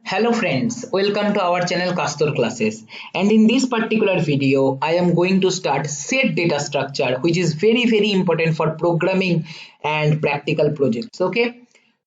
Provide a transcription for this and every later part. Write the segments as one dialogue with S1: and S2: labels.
S1: Hello friends, welcome to our channel Castor Classes, and in this particular video I am going to start set data structure, which is very important for programming and practical projects. Okay,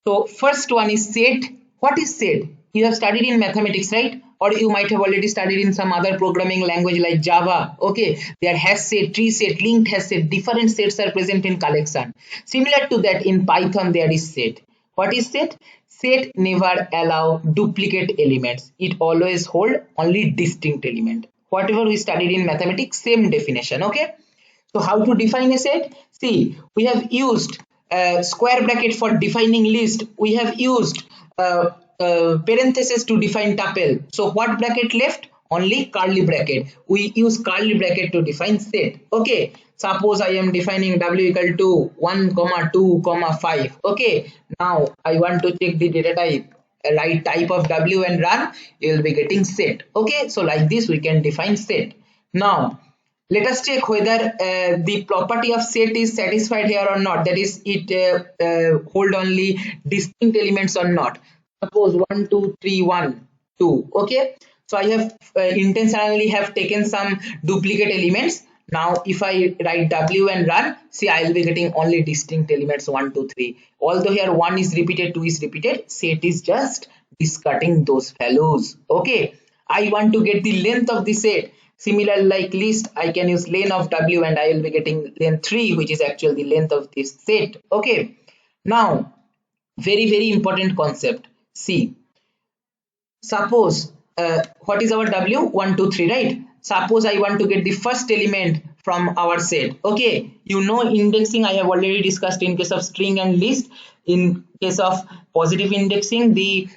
S1: so first one is set. What is set? You have studied in mathematics, right? Or you might have already studied in some other programming language like Java. Okay, there has set, tree set, linked has set, different sets are present in collection. Similar to that, in Python there is set. What is set? Set never allow duplicate elements. It always hold only distinct element. Whatever we studied in mathematics, same definition. Okay. So how to define a set? See, we have used square bracket for defining list. We have used parenthesis to define tuple. So what bracket left? Only curly bracket. We use curly bracket to define set. Okay. Suppose I am defining w equal to 1 comma 2 comma 5. Okay. Now I want to check the data type, right type of w and run. You will be getting set. Okay. So like this we can define set. Now let us check whether the property of set is satisfied here or not. That is, it hold only distinct elements or not. Suppose 1 2 3 1 2. Okay, so I have intentionally have taken some duplicate elements. Now if I write w and run, see, I will be getting only distinct elements 1 2 3. Although here 1 is repeated, 2 is repeated, set is just discarding those values. Okay, I want to get the length of the set. Similar like list, I can use len of w and I will be getting length 3, which is actually the length of this set. Okay, now very important concept. See, suppose what is our w? 1 2 3, right? Suppose I want to get the first element from our set. Okay, you know, indexing I have already discussed in case of string and list. In case of positive indexing, the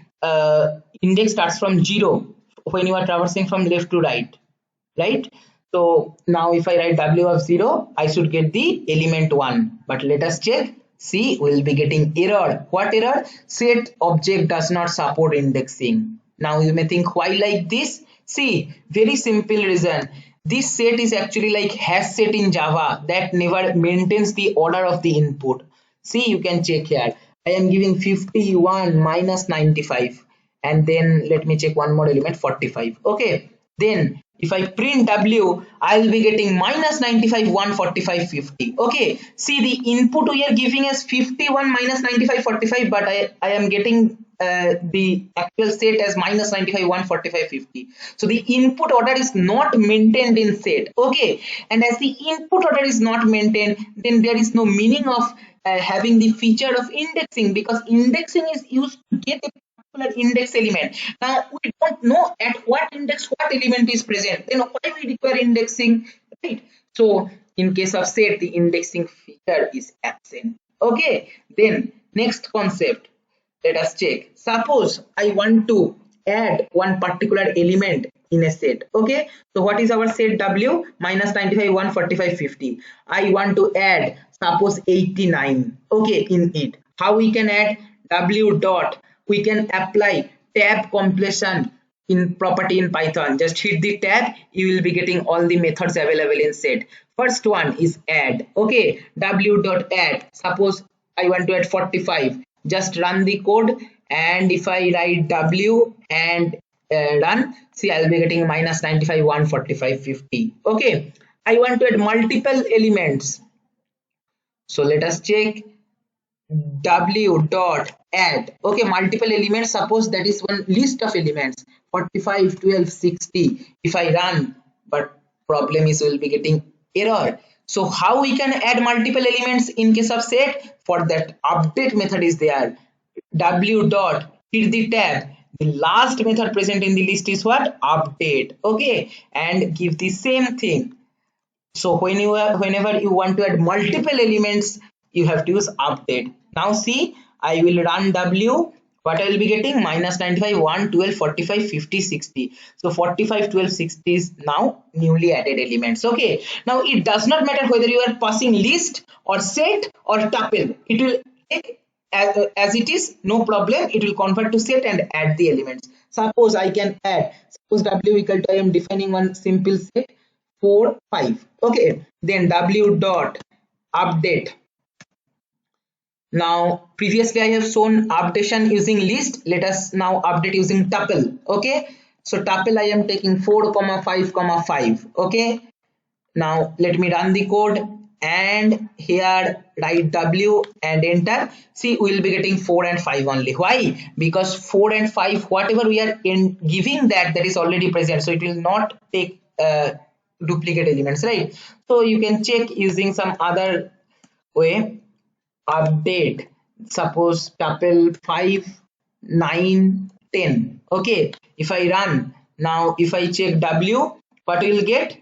S1: index starts from 0 when you are traversing from left to right? So now if I write w of 0, I should get the element 1. But let us check. See, we will be getting error. What error? Set object does not support indexing. Now you may think, why like this? See, very simple reason. This set is actually like hash set in Java that never maintains the order of the input. See, you can check here. I am giving 51 minus 95, and then let me check one more element, 45. Okay, then if I print w, I will be getting minus 95 145 50. Okay, see, the input we are giving as 51 minus 95 45, but I am getting the actual set as minus 95 145 50. So the input order is not maintained in set. Okay, and as the input order is not maintained, then there is no meaning of having the feature of indexing, because indexing is used to get a particular index element. Now we don't know at what index what element is present, then why we require indexing, right? So in case of set, the indexing feature is absent. Okay, then next concept, let us check. Suppose I want to add one particular element in a set. Okay, so what is our set? W minus 95 145 50. I want to add, suppose, 89. Okay, in it, how we can add? W dot, we can apply tab completion in property in Python. Just hit the tab, you will be getting all the methods available in set. First one is add. Okay, w dot add. Suppose I want to add 45. Just run the code, and if I write w and run, see, I will be getting minus 95 145 50. Okay, I want to add multiple elements. So let us check w dot add. Okay, multiple elements. Suppose that is one list of elements 45 12 60. If I run, but problem is we'll be getting error. So how we can add multiple elements in case of set? For that, update method is there. W dot, hit the tab, the last method present in the list is what? Update. Okay, and give the same thing. So whenever you want to add multiple elements, you have to use update. Now see, I will run w. What I will be getting? Minus 95 1 12 45 50 60. So 45 12 60 is now newly added elements. Okay, now it does not matter whether you are passing list or set or tuple. It will take as it is, no problem. It will convert to set and add the elements. Suppose I can add, suppose w equal to, I am defining one simple set 4 5. Okay, then w dot update. Now previously I have shown updation using list. Let us now update using tuple. Okay, so tuple I am taking 4 comma 5 comma 5. Okay, now let me run the code and here write w and enter. See, we will be getting 4 and 5 only. Why? Because 4 and 5 whatever we are in giving that is already present, so it will not take duplicate elements, right? So you can check using some other way. Update, suppose tuple 5 9 10. Okay, if I run now, if I check w, what we will get?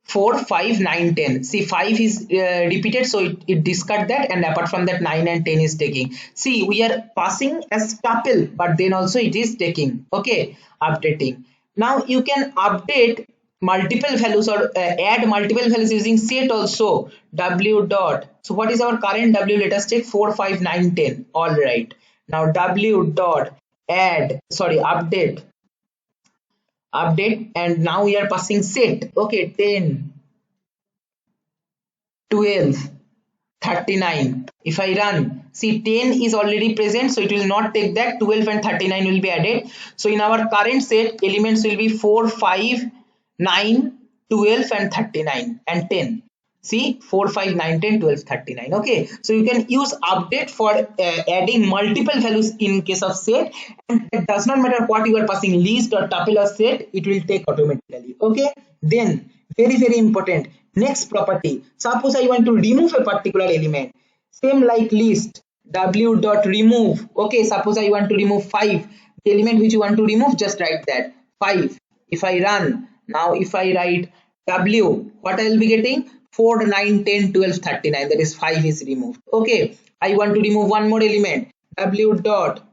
S1: 4 5 9 10. See, 5 is repeated, so it discard that, and apart from that 9 and 10 is taking. See, we are passing as tuple, but then also it is taking. Okay, updating. Now you can update multiple values or add multiple values using set also. W dot, so what is our current w? Let us check. 4 5 9 10. All right, now w dot add, sorry, update, and now we are passing set. Okay, 10 12 39. If I run, see, 10 is already present, so it will not take that. 12 and 39 will be added. So in our current set, elements will be 4 5 9 12 and 39 and 10. See, 4 5 9 10 12 39. Okay, so you can use update for adding multiple values in case of set, and it does not matter what you are passing, list or tuple or set, it will take automatically. Okay, then very important, next property, suppose I want to remove a particular element, same like list, w dot remove. Okay, suppose I want to remove 5, the element which you want to remove, just write that 5. If I run now, if I write w, what I will be getting? 4 9 10 12 39, that is 5 is removed. Okay, I want to remove one more element, w dot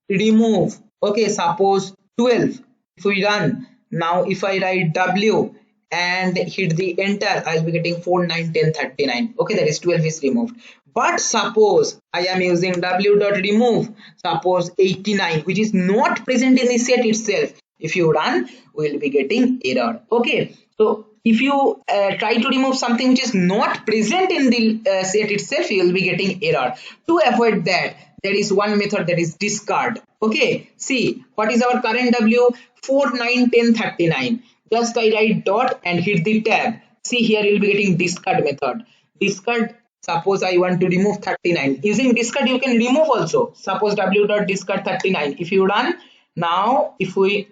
S1: remove. Okay, suppose 12. If we run now, if I write w and hit the enter, I'll be getting 4 9 10 39. Okay, that is 12 is removed. But suppose I am using w dot remove, suppose 89, which is not present in the set itself, if you run, we will be getting error. Okay, so if you try to remove something which is not present in the set itself, you will be getting error. To avoid that, there is one method, that is discard. Okay, see, what is our current w? 4 9 10 39. Just I write dot and hit the tab. See, here you will be getting discard method. Discard, suppose I want to remove 39, using discard you can remove also. Suppose w dot discard 39. If you run now, if we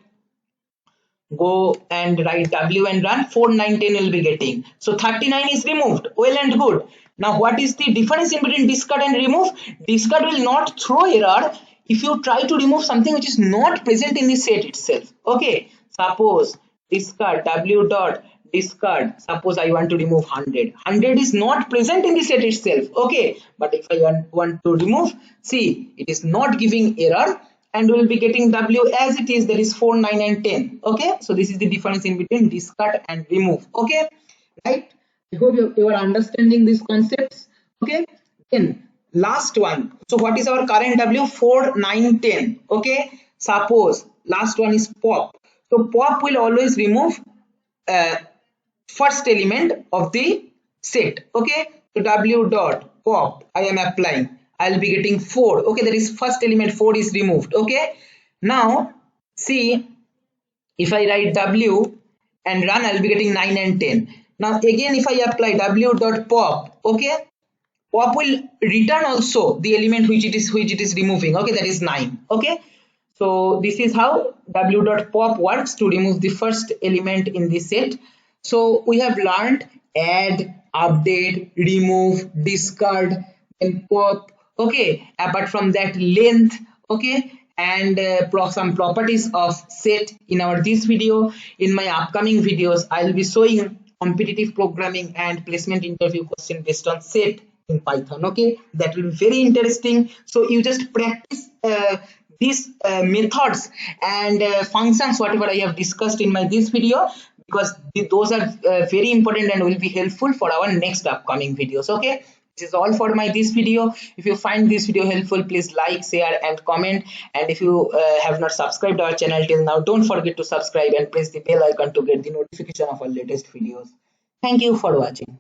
S1: go and write w and run, 4 9 10 will be getting, so 39 is removed. Well and good. Now what is the difference in between discard and remove? Discard will not throw error if you try to remove something which is not present in the set itself. Okay, suppose discard, w dot discard, suppose I want to remove 100 is not present in the set itself. Okay, but if I want to remove, see, it is not giving error, and we will be getting w as it is, that is 4 9 and 10. Okay, so this is the difference in between discard and remove. Okay, right, I hope you are understanding these concepts. Okay, then last one, so what is our current w? 4 9 10. Okay, suppose last one is pop. So pop will always remove uh, first element of the set. Okay, so w dot pop, I am applying, I'll be getting 4. Okay, that is first element, 4 is removed. Okay, now see, if I write w and run, I'll be getting 9 and 10. Now again, if I apply w dot pop, okay, pop will return also the element which it is removing. Okay, that is 9. Okay, so this is how w dot pop works to remove the first element in the set. So we have learned add, update, remove, discard, then pop. Okay, apart from that, length. Okay, and some properties of set in our this video. In my upcoming videos, I'll be showing competitive programming and placement interview question based on set in Python. Okay, that will be very interesting. So you just practice these methods and functions whatever I have discussed in my this video, because those are very important and will be helpful for our next upcoming videos. Okay, this is all for my this video. If you find this video helpful, please like, share and comment, and if you have not subscribed our channel till now, don't forget to subscribe and press the bell icon to get the notification of our latest videos. Thank you for watching.